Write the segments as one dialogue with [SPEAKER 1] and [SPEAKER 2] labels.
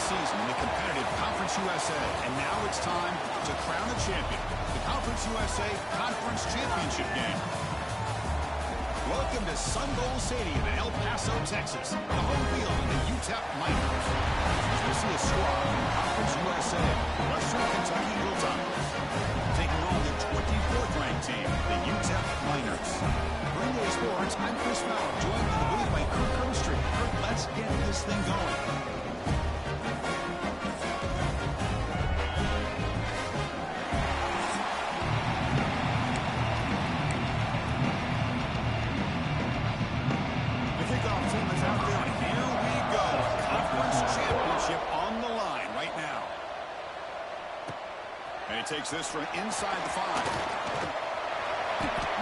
[SPEAKER 1] season in the competitive Conference USA. And now it's time to crown a champion. The Conference USA Conference Championship game. Welcome to Sun Bowl Stadium in El Paso, Texas. The home field of the Utep Miners. As we see a squad from Conference USA, Western Kentucky Hilltoppers, taking on the 24th ranked team, the Utep Miners. For NBA Sports, I'm Chris Fowler, joined in the booth by Kirk Street. Kirk, let's get this thing going. Takes this from inside the 5.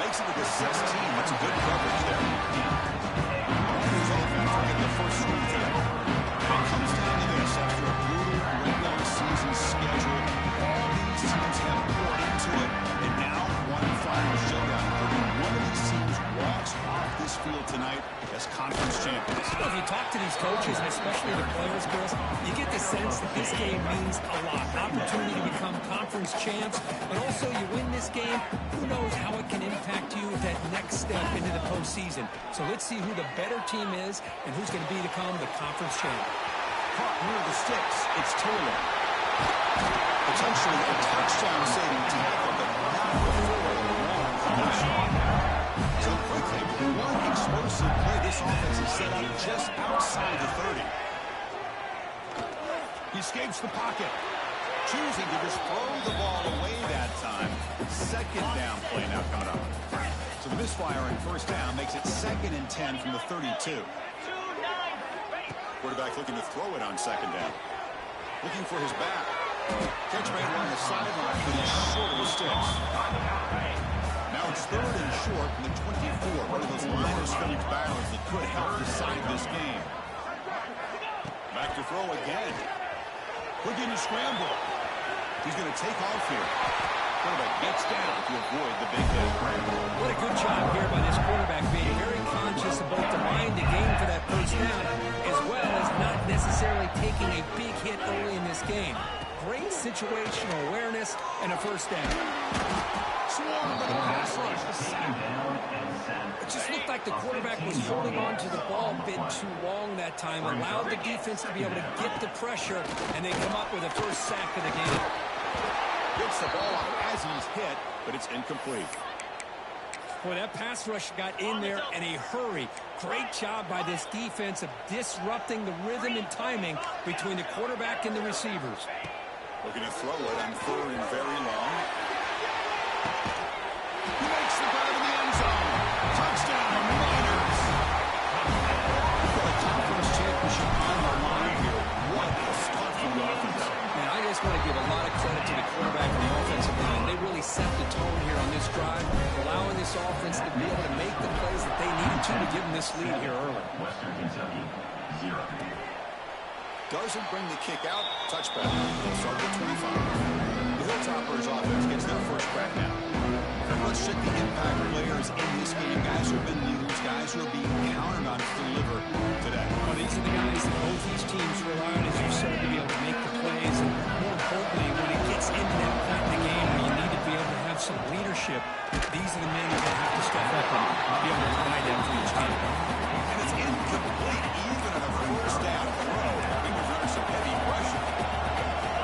[SPEAKER 1] Makes it to the 16. That's a good coverage there. Miners offense will get the first swing today. And it comes down to this after a brutal regular season schedule. All these teams have poured into it, and now one final showdown. One of these teams walks off this field tonight as conference champions.
[SPEAKER 2] Well, if you talk to these coaches, especially the players, Chris, you get the sense that this game means a lot. Opportunity to become conference champs, and also you win this game, who knows how it can impact you at that next step into the postseason. So let's see who the better team is and who's going to become the conference champ.
[SPEAKER 1] Caught near the sticks, it's Taylor. Potentially a touchdown-saving tackle, but not before a long connection. So quickly, one explosive play. This offense is set up just outside the 30. He escapes the pocket. Choosing to just throw the ball away that time. Second down play now coming up. So the misfire on first down makes it 2nd and 10 from the 32. Quarterback looking to throw it on second down. Looking for his back. Catch made along the sideline, but he's short of the sticks. Now it's 3rd and short from the 24. One of those line of scrimmage battles that could help decide this game. Back to throw again. Looking to scramble. He's going to take off here. Quarterback gets down to avoid the big hit.
[SPEAKER 2] What a good job here by this quarterback, being very conscious of both the mind to gain for that first down, as well as not necessarily taking a big hit early in this game. Great situational awareness and a first down.
[SPEAKER 1] Swarmed by the pass rush.
[SPEAKER 2] It just looked like the quarterback was holding on to the ball a bit too long that time, allowed the defense to be able to get the pressure, and they come up with a first sack of the game.
[SPEAKER 1] Gets the ball out as he's hit, but it's incomplete.
[SPEAKER 2] Boy, that pass rush got in there in a hurry. Great job by this defense of disrupting the rhythm and timing between the quarterback and the receivers.
[SPEAKER 1] Looking to throw it on 3rd and very long. He makes the grab in the end zone. Touchdown, Miners. We've got a conference championship on the line here. What a start from the offense.
[SPEAKER 2] Man, I just want to give a lot of credit to the quarterback and the offensive line. They really set the tone here on this drive, allowing this offense to be able to make the plays that they needed to give them this lead here early.
[SPEAKER 3] Western Kentucky, 0.
[SPEAKER 1] Doesn't bring the kick out. Touchback. They'll start at 25. The Hilltoppers offense gets their first crack now. Let's check the impact players in this game. Guys who have been leaders, guys who are being counted on to deliver today.
[SPEAKER 2] Well, these are the guys that both these teams rely on, as you said, to be able to make the plays. And more importantly, when it gets into that point in the game where you need to be able to have some leadership, these are the men that have to step up and be able to provide that for each team.
[SPEAKER 1] And it's incomplete, even on a first down throw. He was under some heavy pressure.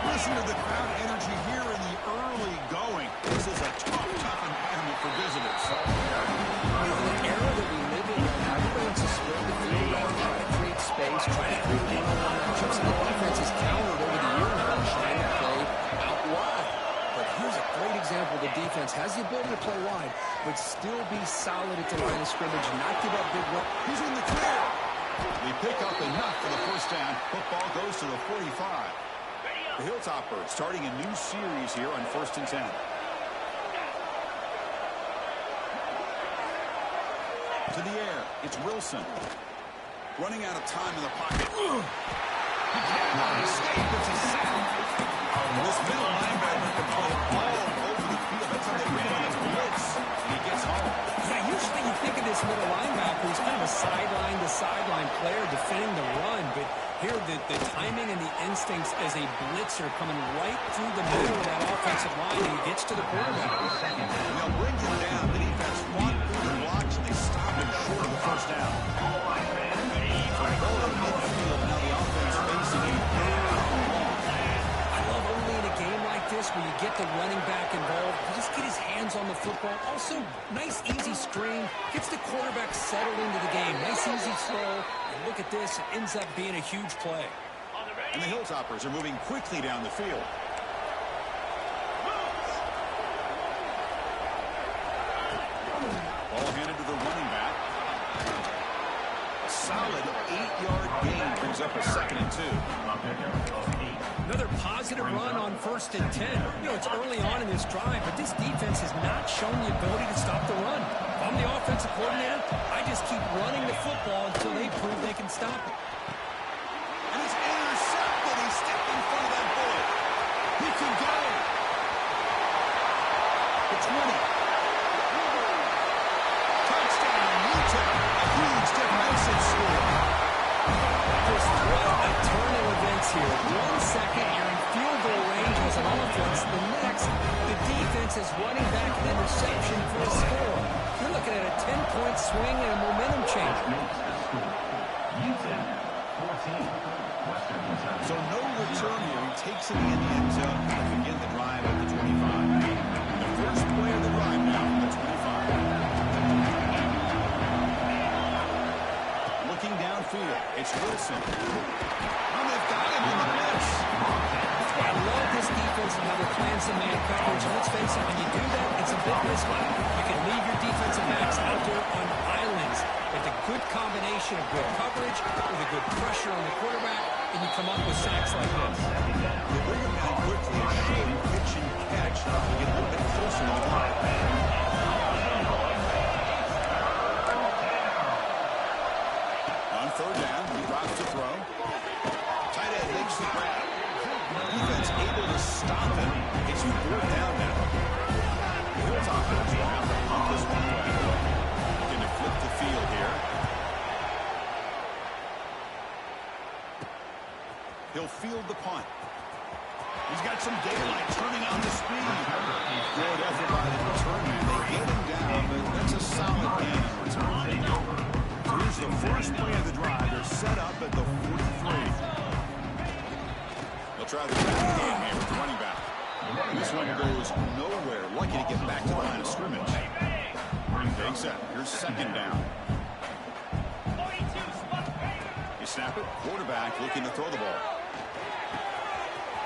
[SPEAKER 1] Listen to the crowd energy here in the early going. This is a tough environment for visitors.
[SPEAKER 2] In the era that we live in, everybody wants to split the field out, try to create space, try to create one-on-one matchups. And the defense has countered over the years by trying to play out wide. But here's a great example. The defense has the ability to play wide, but still be solid at the line of scrimmage, not give up big run.
[SPEAKER 1] He's in the clear. They pick up enough for the first down. Football goes to the 45. The Hilltoppers starting a new series here on 1st and 10. To the air, it's Wilson. Running out of time in the pocket. He cannot escape. It's a sack. This middle linebacker can play all over the field. That's how they ran on his blitz. And he gets home.
[SPEAKER 2] Yeah, usually you think of this middle linebacker as kind of a sideline-to-sideline player defending the run, but Here, the timing and the instincts as a blitzer coming right through the middle of that offensive line, and he gets to the quarterback.
[SPEAKER 1] They'll bring him down. The defense fought through the blocks, and they stopped him short of the first down. So goal to midfield, now the offense facing a third and long.
[SPEAKER 2] I love early in a game like this where you get the running back involved. You just get his hands on the football. Also, nice, easy screen. Gets the quarterback settled into the game. Nice, easy throw. And look at this. It ends up being a huge play.
[SPEAKER 1] And the Hilltoppers are moving quickly down the field. Ball handed to the running back. A solid 8-yard gain brings up a 2nd and 2.
[SPEAKER 2] Another positive run on 1st and 10. You know, it's early on in this drive, but this defense has not shown the ability to stop the run. If I'm the offensive coordinator, I just keep running the football until they prove they can stop it.
[SPEAKER 1] And it's intercepted. He stepped in front of that bullet. He can go. The 20. Touchdown, Utep. A huge defensive score.
[SPEAKER 2] Just what a turn of events here. 1 second, you're in field goal range as an offense. The next, the defense is running back an interception for a score. You're looking at a 10-point swing and a momentum change.
[SPEAKER 1] So no return here. He takes it in the end zone to begin the drive at the 25. The first play of the drive now from the 25. Looking downfield, it's Wilson. And they've got him in the blitz.
[SPEAKER 2] I love this defense and how they're playing some man coverage. And let's face it, when you do that, it's a bit risky. You can leave your defensive backs out there on islands. But the good combination of good coverage with a good pressure on the quarterback, and you come up with sacks like this.
[SPEAKER 1] They bring him down quickly and shade, pitch and catch to get a little bit closer to the line. On 3rd down, he drops to throw. Tight end makes the grab. Defense able to stop him. It's 4th down now. The Hilltoppers will have to pump this one away. Looking to flip the field here. He'll field the punt. He's got some daylight turning on the speed. Good effort by the return man. They get him down, but that's a solid gain in return. So here's the first play of the drive. They're set up at the 43. They'll try the back game here with the running back. This one goes nowhere. Lucky to get back to the line of scrimmage. Being set. Here's 2nd down. You snap it. Quarterback looking to throw the ball.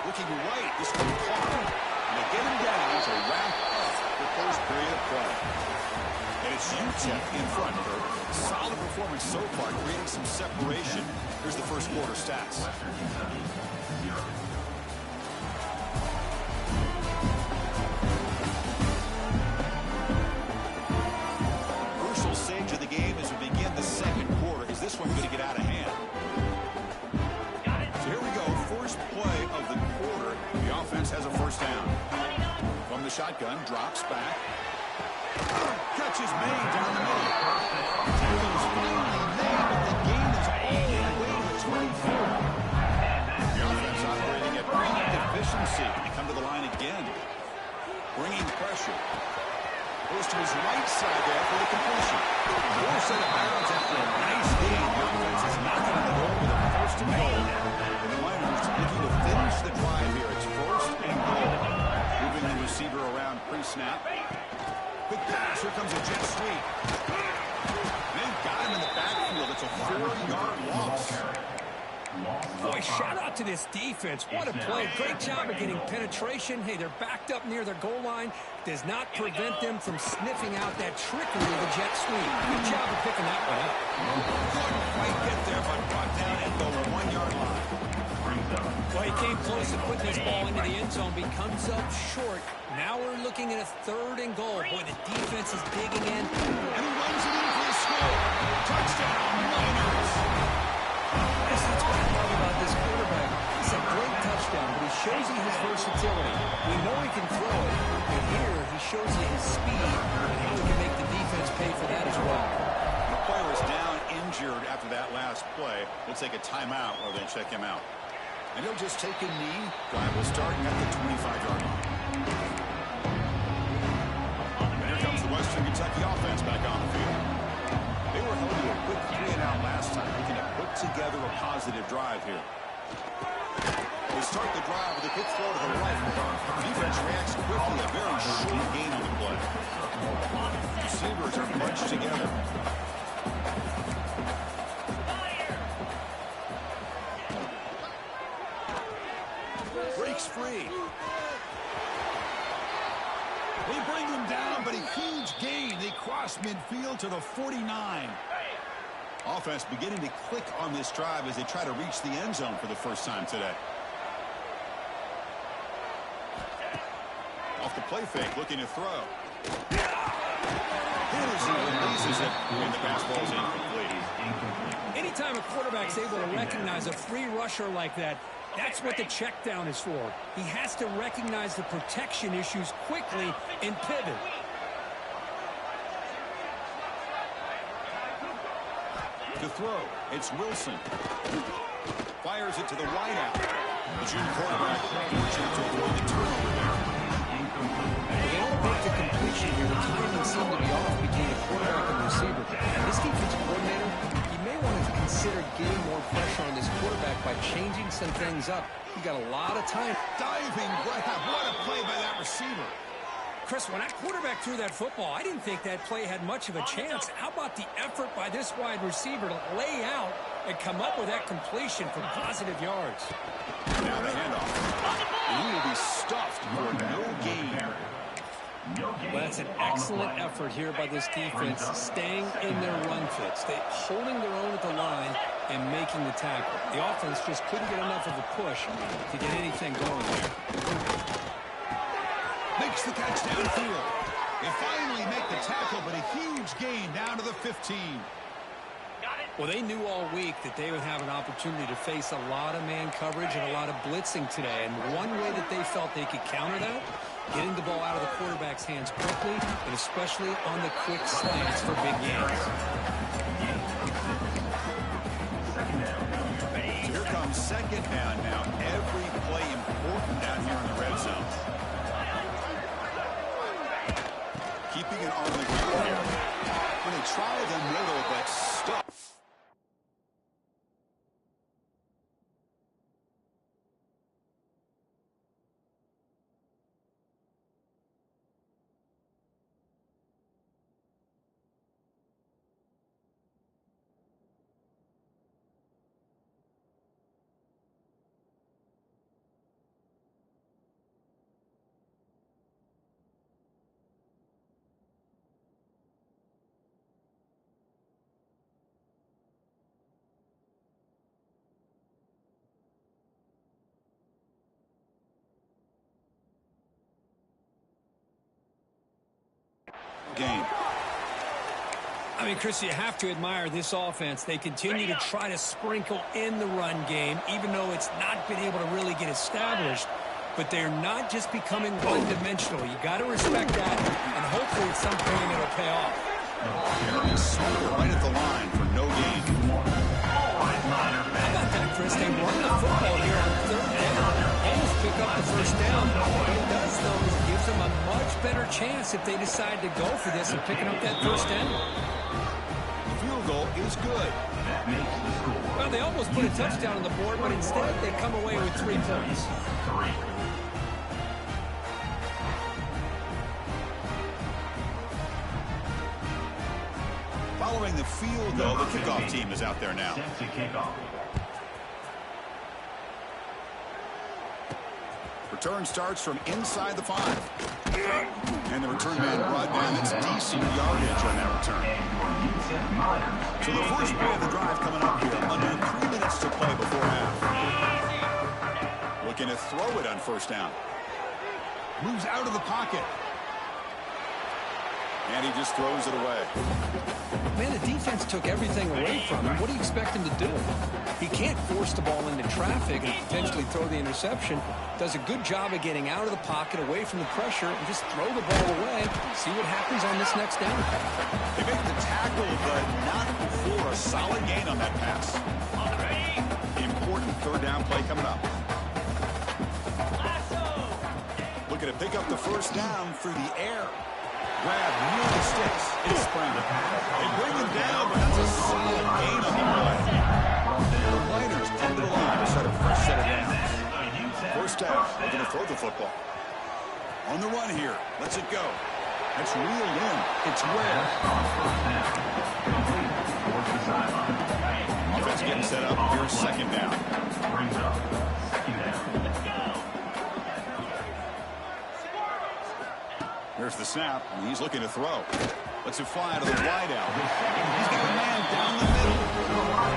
[SPEAKER 1] Looking right. This one caught him. And they get him down to wrap up the first period of play. And it's Utep in front for a solid performance so far, creating some separation. Here's the first quarter stats. Crucial stage of the game as we begin the 2nd quarter. Is this one going to get out of hand? So here we go. First play of the quarter. The offense has a 1st down. From the shotgun, drops back. Catches made down the middle. Tackle is finally made, but the gain is all the way to 24. The offense operating at peak efficiency. They come to the line again. Bringing pressure. Goes to his right side there for the completion. More set of bounds after a nice gain. The offense is knocking on the door with a 1st and goal. And the Miners looking to finish the drive here. It's 1st and goal. Moving the receiver around pre-snap. Quick pass. Here comes a jet sweep. They've got him in the backfield. It's a 4-yard loss.
[SPEAKER 2] Boy, shout out to this defense. What a play. Great job of getting penetration. Hey, they're backed up near their goal line. Does not prevent them from sniffing out that trickery of the jet sweep. Good job of picking that one up.
[SPEAKER 1] Couldn't quite get there, but brought down at the 1-yard line.
[SPEAKER 2] Well, he came close to putting this ball into the end zone, but he comes up short. Now we're looking at a 3rd and goal. Boy, the defense is digging in.
[SPEAKER 1] And he runs it in for the score. Touchdown, Miners.
[SPEAKER 2] That's what I love about this quarterback. It's a great touchdown, but he shows you his versatility. We know he can throw it, but here he shows you his speed and how he can make the defense pay for that as well.
[SPEAKER 1] The player is down, injured. injured after that last play. We'll take a timeout while they check him out. And he'll just take a knee. Drive will start at the 25-yard line. And here comes the Western Kentucky offense back on the field. They were held to a quick 3-and-out last time, looking to put together a positive drive here. They start the drive with a quick throw to the right. Defense reacts quickly, a very short gain on the play. Receivers are bunched together. Breaks free. They bring him down, but a huge gain. They cross midfield to the 49. Offense beginning to click on this drive as they try to reach the end zone for the first time today. Off the play fake, looking to throw. Here's he releases it, and the pass ball's incomplete.
[SPEAKER 4] Anytime a quarterback's able to recognize a free rusher like that, that's what the check down is for. He has to recognize the protection issues quickly and pivot.
[SPEAKER 1] To throw, it's Wilson. Fires it to the wideout. The junior quarterback fortunate to avoid the turnover there.
[SPEAKER 2] They don't make the completion here. The timing seemed to be off between the quarterback and the receiver. And this defensive coordinator, he may want to consider getting more pressure on this quarterback by changing some things up. He got a lot of time.
[SPEAKER 1] Diving grab. What a play by that receiver.
[SPEAKER 4] Chris, when that quarterback threw that football, I didn't think that play had much of a chance. How about the effort by this wide receiver to lay out and come up with that completion for positive yards?
[SPEAKER 1] Now the handoff. He will be stuffed for no gain.
[SPEAKER 2] Well, that's an excellent effort here by this defense, staying in their run fit, holding their own at the line and making the tackle. The offense just couldn't get enough of a push to get anything going there.
[SPEAKER 1] Makes the catch downfield. They finally make the tackle, but a huge gain down to the 15.
[SPEAKER 2] Well, they knew all week that they would have an opportunity to face a lot of man coverage and a lot of blitzing today. And one way that they felt they could counter that, getting the ball out of the quarterback's hands quickly, and especially on the quick slants for big gains.
[SPEAKER 1] So here comes second down now. Every play important down here in the red zone. Keeping it on the ground here. When they try the middle, but stuck. Game.
[SPEAKER 4] I mean, Chris, you have to admire this offense. They continue to try to sprinkle in the run game, even though it's not been able to really get established. But they're not just becoming one-dimensional. You got to respect that, and hopefully at some point it'll pay off.
[SPEAKER 1] Right at the line for no gain.
[SPEAKER 4] How about that, Chris? They run the football here on third down. Almost pick up the first down. What it does, though, is it gives them a much better chance if they decide to go for this and picking up that first down.
[SPEAKER 1] The field goal is good.
[SPEAKER 4] Well, they almost put a touchdown on the board, but instead they come away with 3 points.
[SPEAKER 1] Following the field goal, the kickoff team is out there now. Return starts from inside the 5. And the return man brought down. It's decent yardage on that return. So the first play of the drive coming up here. Under 3 minutes to play before half. Looking to throw it on first down. Moves out of the pocket. And he just throws it away.
[SPEAKER 4] Man, the defense took everything away from him. What do you expect him to do? He can't force the ball into traffic and potentially throw the interception. Does a good job of getting out of the pocket, away from the pressure, and just throw the ball away. See what happens on this next down.
[SPEAKER 1] They make the tackle, but not before a solid gain on that pass. Important third down play coming up. Looking to pick up the first down through the air. Grab near the sticks. It's Springer. They bring him down, but that's a solid gain on the play. The Miners come to the line to set a fresh set of downs. First down. They're going to throw the football. On the run here. Lets it go. That's reeled in. It's Webb. Offense getting set up. Here's second down. Here's the snap, and he's looking to throw. Lets it fly to the wideout. He's got a man down the middle.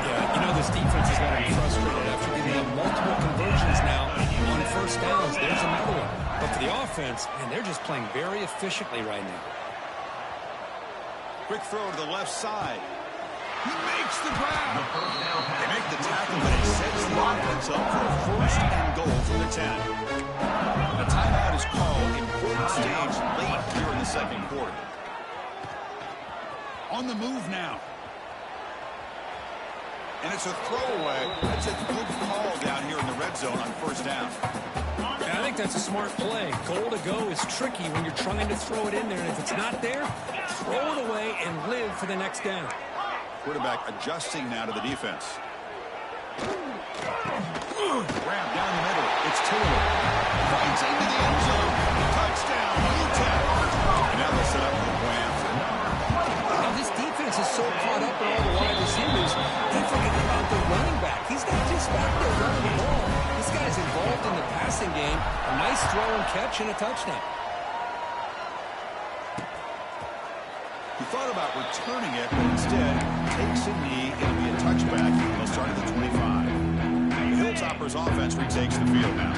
[SPEAKER 4] Yeah, you know this defense has got to be frustrated after giving up multiple conversions now on first downs. There's another one. But for the offense, and they're just playing very efficiently right now.
[SPEAKER 1] Quick throw to the left side. He makes the grab. They make the tackle, but he sets the offense up for a first and goal from the 10. A timeout is called. Important stage late here in the second quarter. On the move now. And it's a throwaway. That's a good call down here in the red zone on first down.
[SPEAKER 4] Yeah, I think that's a smart play. Goal to go is tricky when you're trying to throw it in there. And if it's not there, throw it away and live for the next down.
[SPEAKER 1] Quarterback adjusting now to the defense. Grab down the middle. It's Taylor. Fights into the end zone. Touchdown, Utep. And now they set up for the play after.
[SPEAKER 4] Now this defense is so caught up in all the wide receivers, they forget about the running back. He's not just back there running the ball. This guy's involved in the passing game. A nice throw and catch and a touchdown.
[SPEAKER 1] He thought about returning it, but instead takes a knee. It'll be a touchback. He'll start at the 25. The Hilltoppers offense retakes the field now.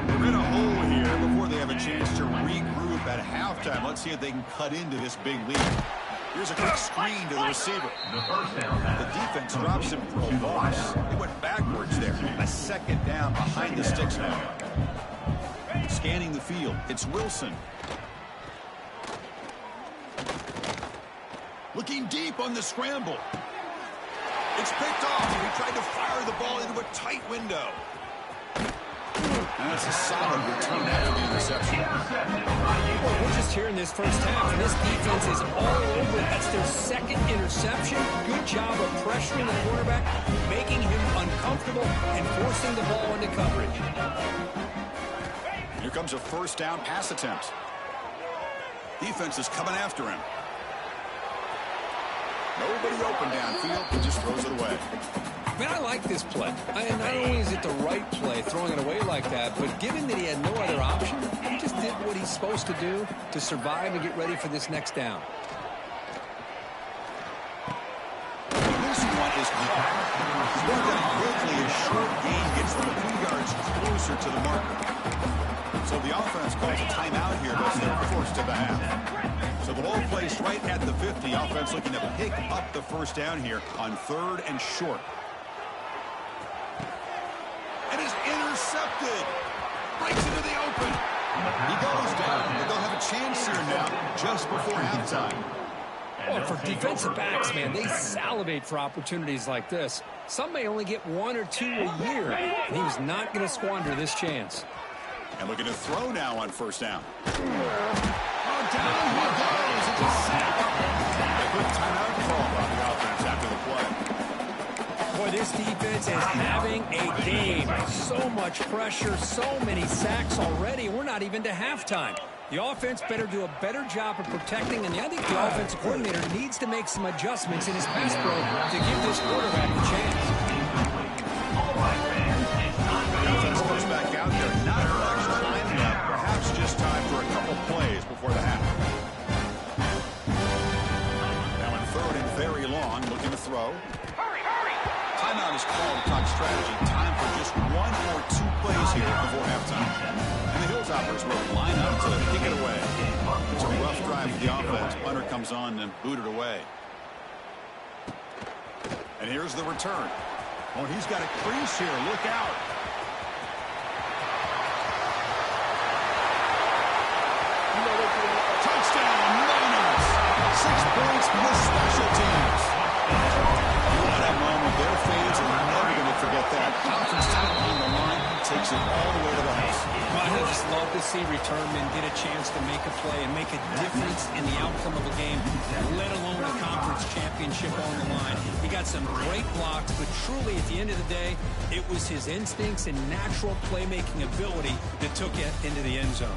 [SPEAKER 1] They're in a hole here before they have a chance to regroup at halftime. Let's see if they can cut into this big lead. Here's a quick screen to the receiver. The defense drops him for a loss. He went backwards there. A second down behind the sticks now. Scanning the field. It's Wilson. Looking deep on the scramble. It's picked off. He tried to fire the ball into a tight window. And that's a solid return after the interception.
[SPEAKER 4] Well, we're just here in this first half, and this defense is all over. That's their second interception. Good job of pressuring the quarterback, making him uncomfortable, and forcing the ball into coverage.
[SPEAKER 1] Here comes a first down pass attempt. Defense is coming after him. Nobody open downfield. He just throws it away.
[SPEAKER 4] Man, I like this play. And not only is it the right play, throwing it away like that, but given that he had no other option, he just did what he's supposed to do to survive and get ready for this next down.
[SPEAKER 1] This one is caught. Scored that quickly. A short gain gets them a few yards closer to the marker. So the offense calls a timeout here, but they're forced to the half. So the ball placed right at the 50. Offense looking to pick up the first down here on third and short. And is intercepted. Breaks into the open. He goes down, but they'll have a chance here now just before halftime.
[SPEAKER 4] Well, for defensive backs, man, they salivate for opportunities like this. Some may only get one or two a year, and he was not going to squander this chance.
[SPEAKER 1] And looking to throw now on first down. Down he goes. It's a sack. A quick timeout call by the offense after the play.
[SPEAKER 4] Boy, this defense is having a game. So much pressure, so many sacks already. We're not even to halftime. The offense better do a better job of protecting, and I think the offensive coordinator needs to make some adjustments in his pass pro to give this quarterback a chance.
[SPEAKER 1] The offense comes back out there. Not much time left. Perhaps just time for a couple plays before the half. Now in third and very long, looking to throw. Timeout is called to talk strategy. Time for just one or two plays here before halftime. And the Hilltoppers will line up to kick it away. It's a rough drive 5 for the offense. Punter comes on and booted away. And here's the return. Oh, he's got a crease here. Look out. Touchdown, Niners. 6 points for the special teams. That moment, their fans are never going to forget that. Conference title on the line, takes it all the way to the house.
[SPEAKER 4] Well, I just love to see return men get a chance to make a play and make a difference in the outcome of a game, let alone a conference championship on the line. He got some great blocks, but truly at the end of the day, it was his instincts and natural playmaking ability that took it into the end zone.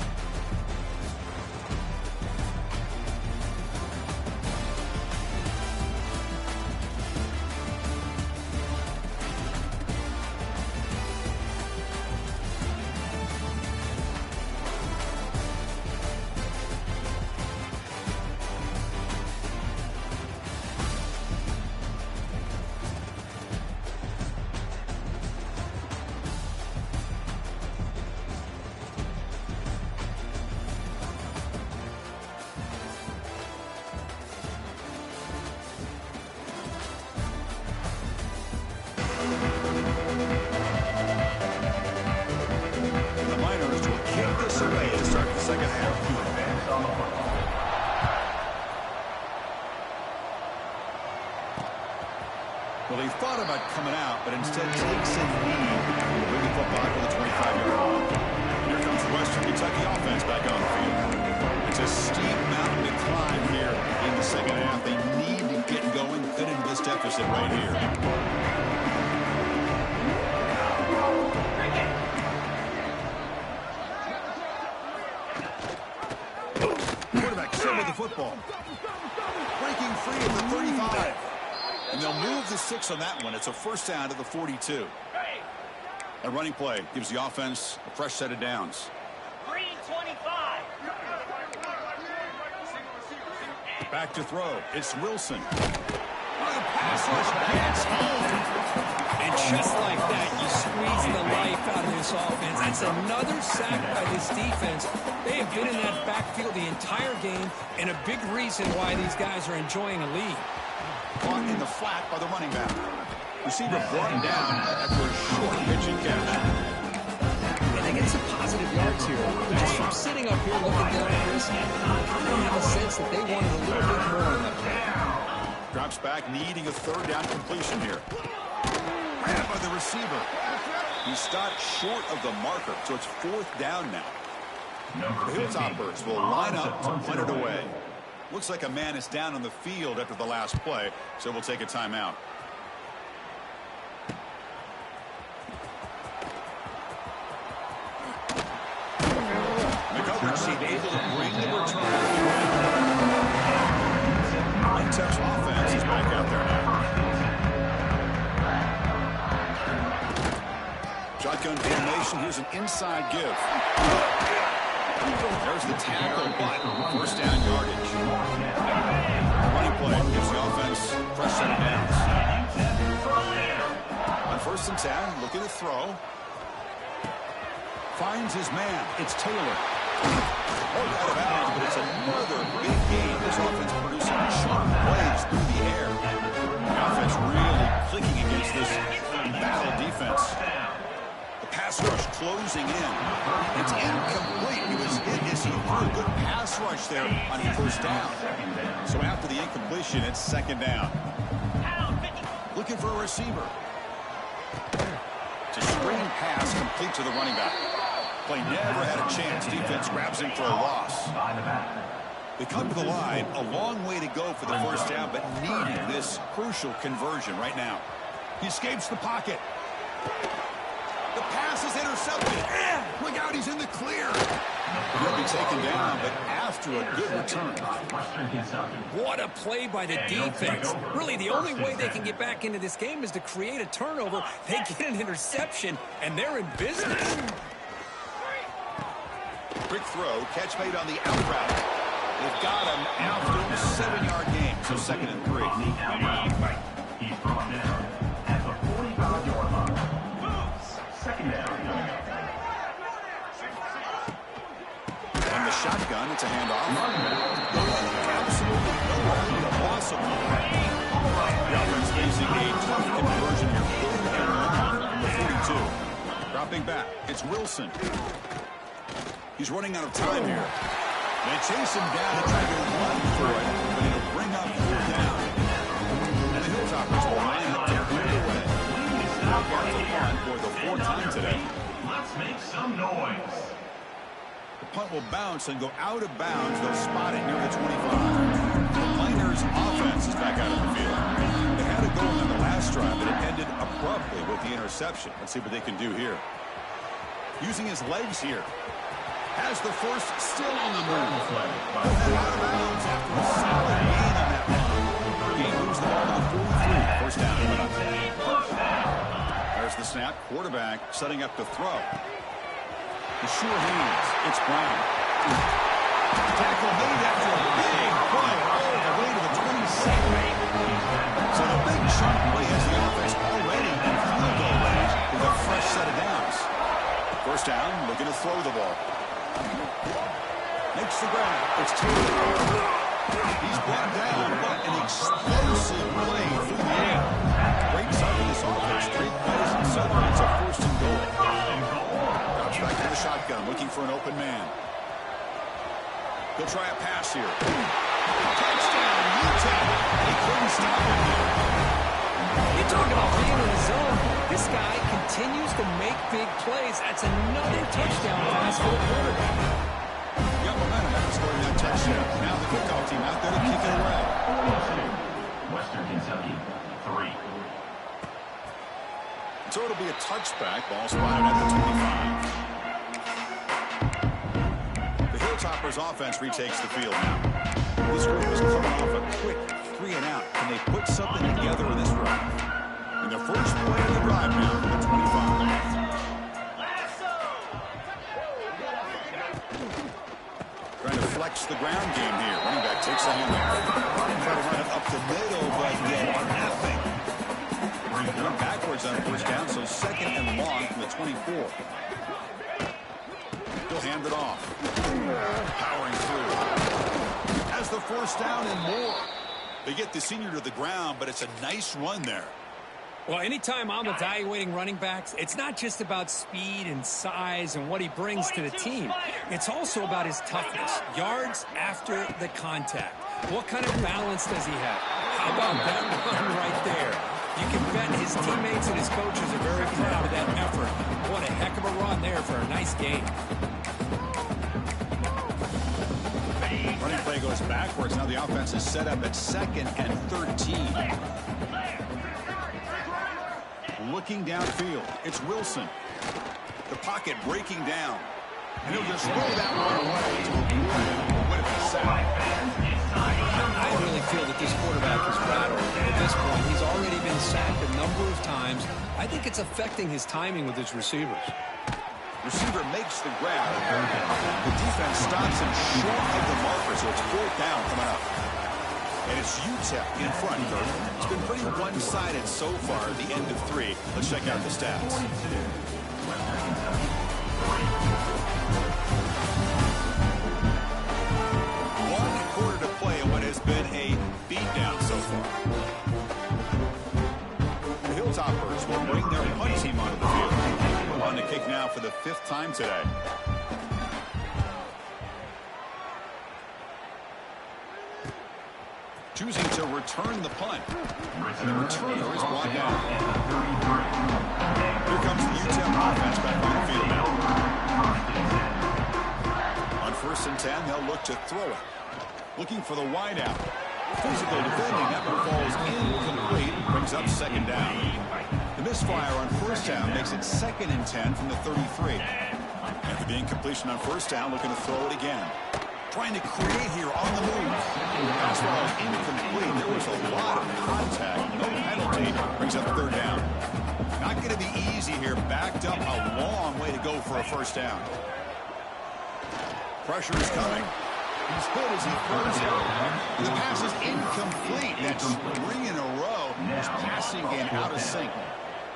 [SPEAKER 1] Well, he thought about coming out, but instead takes a knee to bring the football to the 25-yard line. Here comes the Western Kentucky offense back on the field. It's a steep mountain to climb here in the second half. They need to get going, cut into this deficit right here. Quarterback still with the football. Breaking free at the 35. And they'll move the 6 on that one. It's a first down to the 42. A running play gives the offense a fresh set of downs.
[SPEAKER 5] 325.
[SPEAKER 1] Back to throw. It's Wilson. The pass rush gets home.
[SPEAKER 4] And just like that, you squeeze the life out of this offense. That's another sack by this defense. They have been in that backfield the entire game, and a big reason why these guys are enjoying a lead.
[SPEAKER 1] Caught in the flat by the running back. Receiver brought him down after a short pitch and catch.
[SPEAKER 2] And they get some positive yards here. But just from sitting up here looking down at this, I kind of have a sense that they wanted a little bit more on that play.
[SPEAKER 1] Drops back, needing a third down completion here. Grabbed by the receiver. He stopped short of the marker, so it's 4th down now. The Hilltoppers will line up to punt it away. Looks like a man is down on the field after the last play, so we'll take a timeout. McGovern seemed able to bring the return. Utep's offense is back out there now. Shotgun formation. Here's an inside give. There's the tackle, but first down yardage. Running play gives the offense fresh set of downs. On 1st and 10, looking to throw. Finds his man. It's Taylor. Out of bounds, but it's another big game. This offense producing sharp plays through the air. The offense really clicking against this battle defense. The pass rush closing in. It's incomplete. He was hit as he threw a good pass rush there on 1st down. So after the incompletion, it's 2nd down. Looking for a receiver. It's a screen pass complete to the running back. Play never had a chance. Defense grabs him for a loss. They come to the line. A long way to go for the first down, but needing this crucial conversion right now. He escapes the pocket. The pass is intercepted. Look out, he's in the clear. He'll be taken down, but after a good return.
[SPEAKER 4] What a play by the defense. Really, the only way they can get back into this game is to create a turnover. They get an interception, and they're in business.
[SPEAKER 1] Quick throw, catch made on the out route. They've got him after a 7-yard gain, so 2nd and 3.
[SPEAKER 3] He's brought down at the 45-yard line. 2nd down.
[SPEAKER 1] On the shotgun, it's a handoff. back. It's Wilson. He's running out of time here. They chase him down and try to run for it, but it'll bring up 4th down. And the Hilltoppers will line up to clear the way. Now got the punt for the 4th time today.
[SPEAKER 3] Let's make some noise.
[SPEAKER 1] The punt will bounce and go out of bounds. They'll spot it near the 25. The Miners' offense is back out of the field. They had a goal on the last drive, but it ended abruptly with the interception. Let's see what they can do here. Using his legs here. Has the first still on the move. But then out of bounds after a solid gain on that punt. He moves the ball to the 43. First down. There's the snap. Quarterback setting up to throw. The sure hands. It's Brown. Tackle made after a big play all the way to the 27. So the big chunk play has the offense already in field goal range with a fresh set of downs. First down, looking to throw the ball. Makes the grab. It's Taylor. He's brought down. What an explosive play through the air. Great start in this offense. 3 plays and 7. It's a 1st and goal. Drops back to the shotgun, looking for an open man. He'll try a pass here. Touchdown, Utep. He couldn't stop him here.
[SPEAKER 4] You talk about being in the zone. This guy continues to make big plays. That's another touchdown pass for the quarterback.
[SPEAKER 1] Got momentum after scoring that touchdown. Now the kickoff team out there to kick it away.
[SPEAKER 3] Western Kentucky, 3.
[SPEAKER 1] So it'll be a touchback. Ball spotted at the 25. The Hilltoppers offense retakes the field now. This group is coming off a quick 3 and out. Can they put something together in this drive? And the first play of the drive now from the 25. Trying to flex the ground game here. Running back takes a handoff. Try to run it up the middle, but nothing. Going backwards on 1st down, so 2nd and long from the 24. He'll hand it off. Powering through. Has the 1st down and more. They get the senior to the ground, but it's a nice run there.
[SPEAKER 4] Well, anytime I'm evaluating running backs, it's not just about speed and size and what he brings to the team. It's also about his toughness, yards after the contact. What kind of balance does he have? How about that run right there? You can bet his teammates and his coaches are very proud of that effort. What a heck of a run there for a nice gain.
[SPEAKER 1] Running play goes backwards. Now the offense is set up at 2nd and 13. Looking downfield, it's Wilson. The pocket breaking down. And he'll just roll that one away. Would have been sacked.
[SPEAKER 4] I really feel that this quarterback is rattled. At this point, he's already been sacked a number of times. I think it's affecting his timing with his receivers.
[SPEAKER 1] Receiver makes the grab. The defense stops him short of the marker, so it's 4th down coming up. And it's Utep in front. It's been pretty one-sided so far at the end of 3. Let's check out the stats. One quarter to play in what has been a beatdown so far. The Hilltoppers will bring their punt team onto the field. On the kick now for the 5th time today. Choosing to return the punt. And the returner is brought down. Here comes the Utep offense back on the field now. On 1st and 10, they'll look to throw it. Looking for the wideout. Physical defending. That one falls incomplete. Brings up 2nd down. The misfire on 1st down makes it 2nd and 10 from the 33. After the incompletion on 1st down, looking to throw it again. Trying to create here on the move. Pass ball is incomplete. There was a lot of contact. No penalty. Brings up 3rd down. Not going to be easy here. Backed up a long way to go for a 1st down. Pressure is coming. He's hit as he throws it. The pass is incomplete. That's 3 in a row. His passing game out of sync.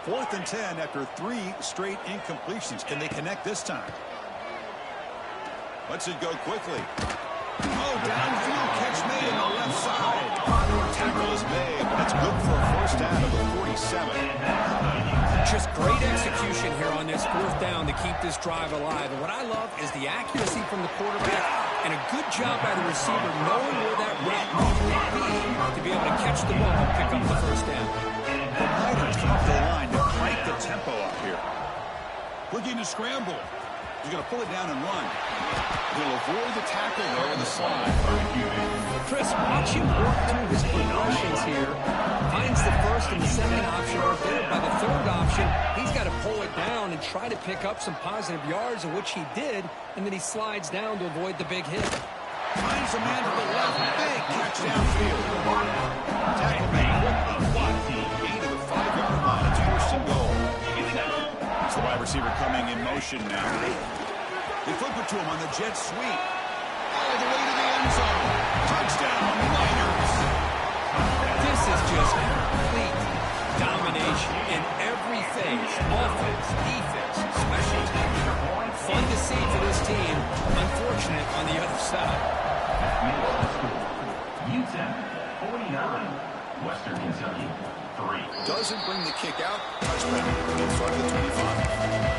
[SPEAKER 1] 4th and 10 after 3 straight incompletions. Can they connect this time? Lets it go quickly. Oh, downfield catch made on the left side. Tackle is made, but it's good for a 1st down of the 47.
[SPEAKER 4] Just great execution here on this fourth down to keep this drive alive. And what I love is the accuracy from the quarterback and a good job by the receiver knowing where that route needed to be able to catch the ball and pick up the first down.
[SPEAKER 1] The Niners come up to the line to crank the tempo up here. Looking to scramble. He's going to pull it down and run. He'll avoid the tackle there on the slide.
[SPEAKER 4] Chris, watch him work through his progressions here. Finds the first and the second option right there. By the third option, he's got to pull it down and try to pick up some positive yards, of which he did, and then he slides down to avoid the big hit.
[SPEAKER 1] Finds a man to the left. Big catch downfield. Tackle made with the 1. Gain to the 5-yard line. It's first and goal. It's the wide receiver coming in motion now. They flip it to him on the jet sweep. All the way to the end zone. Touchdown, Niners.
[SPEAKER 4] This is just complete domination in every phase. Offense, defense, special teams. Fun to see for this team. Unfortunate on the other side.
[SPEAKER 3] Utep, 49. Western Kentucky, 3.
[SPEAKER 1] Doesn't bring the kick out. Touchdown inside the 25.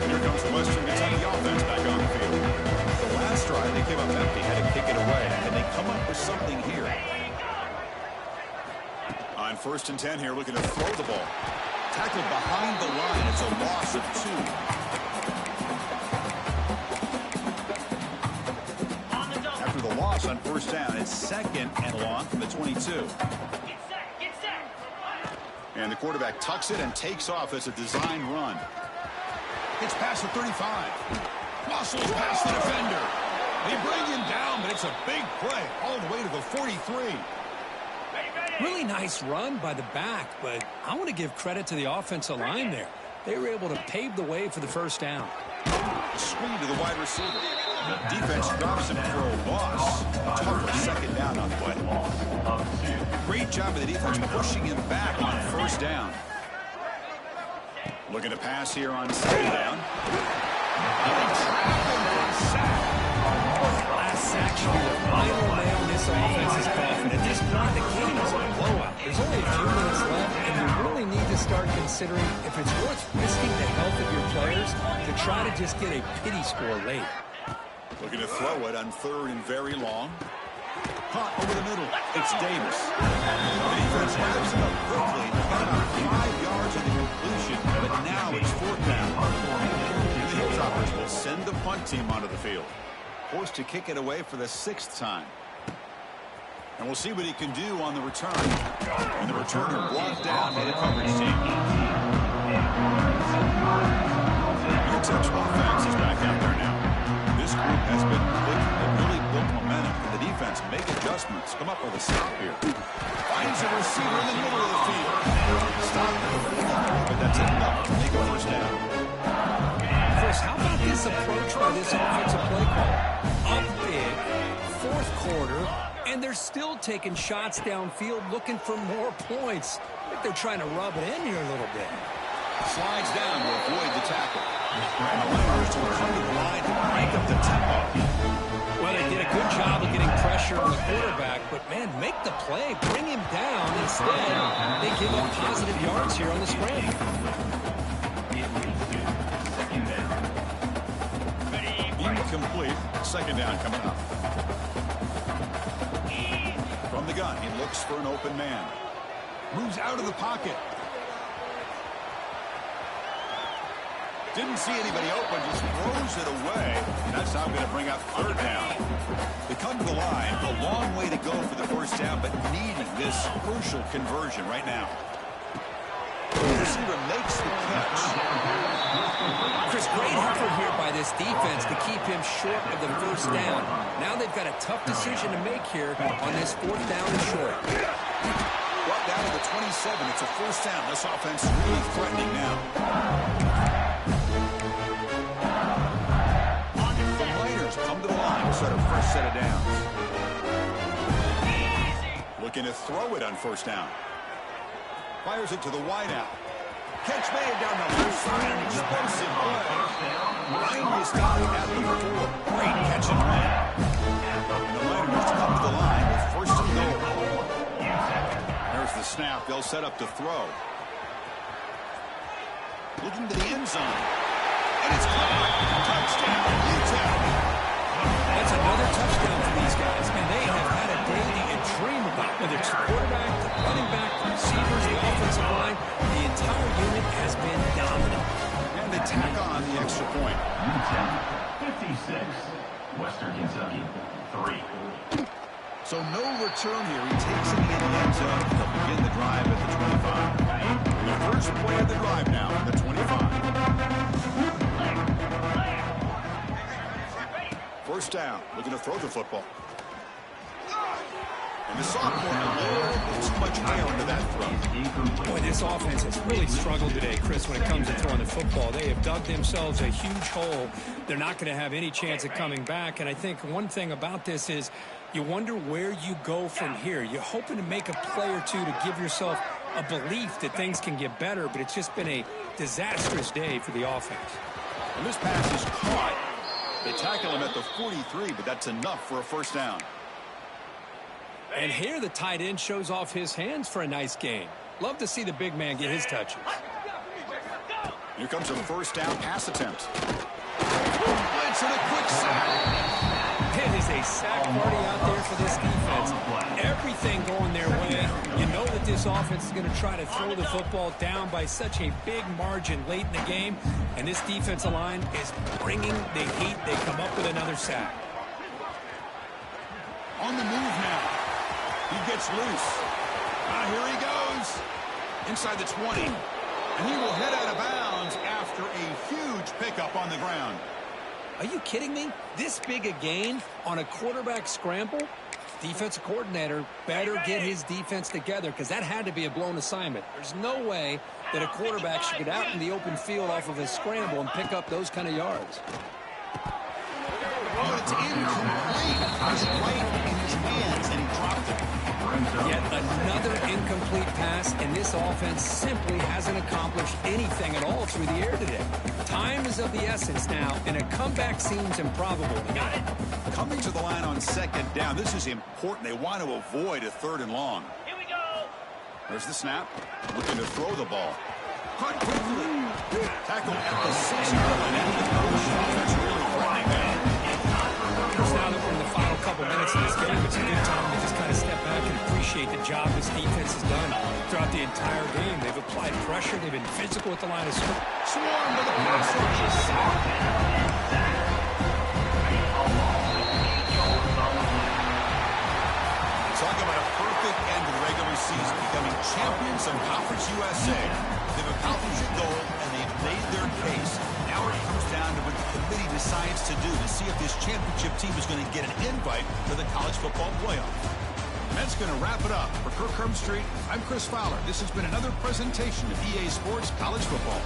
[SPEAKER 1] Here comes the Western Kentucky offense back on the field. The last drive, they came up empty, had to kick it away, and they come up with something here. On 1st and 10 here, looking to throw the ball. Tackled behind the line. It's a loss of 2. After the loss on 1st down, it's 2nd and long from the 22. And the quarterback tucks it and takes off as a design run. It's past the 35. Muscles past the defender. They bring him down, but it's a big play all the way to the 43.
[SPEAKER 4] Really nice run by the back, but I want to give credit to the offensive line there. They were able to pave the way for the first down.
[SPEAKER 1] Screen to the wide receiver. The defense drops him for a loss. Tougher 2nd down on the play. Great job of the defense pushing him back on 1st down. Looking to pass here on 2nd down.
[SPEAKER 4] Last sack should be the final nail in this offense's coffin. At this point, the game is a blowout. There's only a few minutes left, and you really need to start considering if it's worth risking the health of your players to try to just get a pity score late.
[SPEAKER 1] Looking to throw it on 3rd and very long. Caught over the middle. It's Davis. The defense wraps him up quickly. Got about 5 yards of the completion, but now it's 4th down. The Hilltoppers will send the punt team onto the field. Forced to kick it away for the 6th time. And we'll see what he can do on the return. And the returner blocked down by the coverage team. Utep's offense is back out there now. This group has been clicking. They've really built momentum. The defense make adjustments. Come up with a stop here. Finds a receiver in the middle of the field. Stop, but that's enough to make a first down.
[SPEAKER 4] Chris, how about this approach by this offensive play call? Up big, 4th quarter, and they're still taking shots downfield looking for more points. I think they're trying to rub it in here a little bit.
[SPEAKER 1] Slides down to avoid the tackle. And the Niners will come to the line to crank up the tempo.
[SPEAKER 4] Well, they did a good job of getting pressure on the quarterback, but, man, make the play, bring him down. Instead, they give up positive yards here on the scramble.
[SPEAKER 1] Incomplete. 2nd down coming up. From the gun, he looks for an open man. Moves out of the pocket. Didn't see anybody open, just throws it away. And that's now going to bring up 3rd down. They come to the line, a long way to go for the first down, but needing this crucial conversion right now. The receiver makes the catch.
[SPEAKER 4] Chris, great effort here by this defense to keep him short of the first down. Now they've got a tough decision to make here on this 4th down and short.
[SPEAKER 1] Brought down to the 27. It's a first down. This offense is really threatening now. The Niners come to the line to start a fresh set of downs. Looking to throw it on 1st down. Fires it to the wideout. Catch made down the left side. Explosive play. Finally stopped at the 4. Great catch and run. And the Niners come to the line with 1st and goal. There's the snap. They'll set up to throw. Looking to the end zone. And it's caught. Touchdown, Utep.
[SPEAKER 4] That's another touchdown for these guys, and they have had a day that you dream about, whether it's the quarterback, the running back, the receivers, the offensive line. The entire unit has been dominant.
[SPEAKER 1] And they tack on the extra point.
[SPEAKER 3] Utep 56, Western Kentucky 3.
[SPEAKER 1] So no return here. He takes it in the end zone. They'll begin the drive at the 25. The first play of the drive now at the 25. First down, looking to throw the football. And the sophomore, a little too much air into that throw.
[SPEAKER 4] Boy, this offense has really struggled today, Chris, when it comes to throwing the football. They have dug themselves a huge hole. They're not going to have any chance of coming back. And I think one thing about this is you wonder where you go from here. You're hoping to make a play or two to give yourself a belief that things can get better, but it's just been a disastrous day for the offense.
[SPEAKER 1] And this pass is caught. They tackle him at the 43, but that's enough for a first down.
[SPEAKER 4] And here the tight end shows off his hands for a nice gain. Love to see the big man get his touches.
[SPEAKER 1] Here comes a first down pass attempt. Blitz and a quick sack.
[SPEAKER 4] It is a sack party out there for this defense. Everything going their way. You know that this offense is going to try to throw the football down by such a big margin late in the game. And this defensive line is bringing the heat. They come up with another sack.
[SPEAKER 1] On the move now. He gets loose. Here he goes. Inside the 20. And he will head out of bounds after a huge pickup on the ground.
[SPEAKER 4] Are you kidding me? This big a gain on a quarterback scramble? Defensive coordinator better get his defense together because that had to be a blown assignment. There's no way that a quarterback should get out in the open field off of a scramble and pick up those kind of yards.
[SPEAKER 1] Oh, it's incomplete. It was right in his hands, and he dropped it.
[SPEAKER 4] Yet another incomplete pass, and this offense simply hasn't accomplished anything at all through the air today. Time is of the essence now, and a comeback seems improbable to me.
[SPEAKER 1] Coming to the line on second down. This is important. They want to avoid a third and long.
[SPEAKER 5] Here we go.
[SPEAKER 1] There's the snap. Looking to throw the ball. Caught quickly. Tackle at the 6-yard line. And the offense really running down.
[SPEAKER 4] Now that we're in the final couple minutes of this game, it's a good time to just kind of step back and appreciate the job this defense has done throughout the entire game. They've applied pressure. They've been physical at the line of scrimmage.
[SPEAKER 1] Swarm to the pass rush. Talk about a perfect end to the regular season, becoming champions of Conference USA. They've accomplished a goal, and they've made their case. Now it comes down to what the committee decides to do to see if this championship team is going to get an invite to the college football playoff. And that's going to wrap it up. For Kirk Street, I'm Chris Fowler. This has been another presentation of EA Sports College Football.